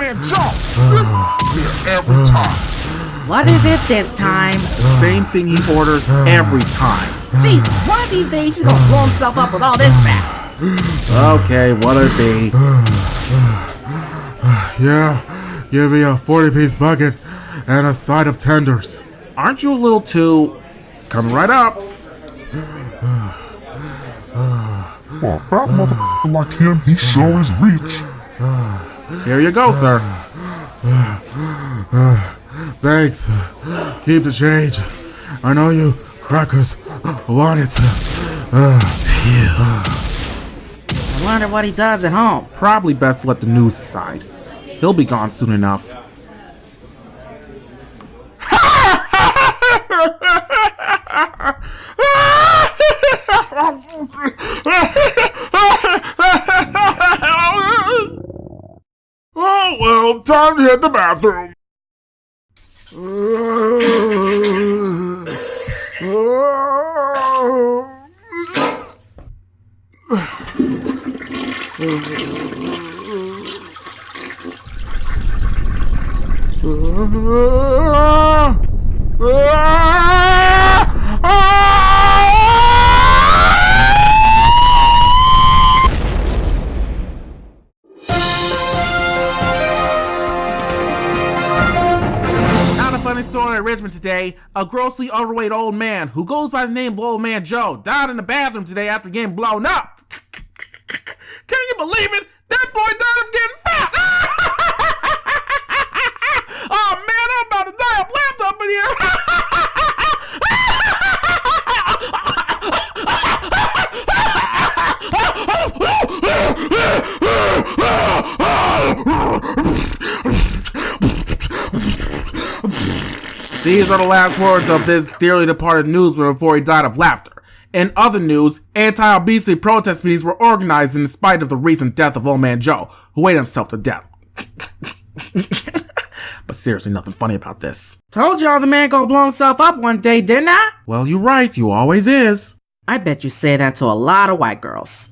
Man Joe. This here every time. What is it this time? Same thing he orders every time. Jesus, one of these days he's gonna blow himself up with all this fat. Okay, what'll it be? Yeah, give me a 40-piece bucket and a side of tenders. Aren't you a little too... Coming right up. For a fat motherfucker like him, he sure is rich. Here you go, sir. Thanks. Keep the change. I know you crackers want it. I wonder what he does at home. Probably best to let the news decide. He'll be gone soon enough. Oh, well, time to hit the bathroom. Funny story in Richmond today. A grossly overweight old man who goes by the name of Old Man Joe died in the bathroom today after getting blown up. Can you believe it? That boy died of getting fat. Oh man, I'm about to die of laughter up in here. These are the last words of this dearly departed newsman before he died of laughter. In other news, anti-obesity protest meetings were organized in spite of the recent death of Old Man Joe, who ate himself to death. But seriously, nothing funny about this. Told y'all the man gonna blow himself up one day, didn't I? Well, you're right, you always is. I bet you say that to a lot of white girls.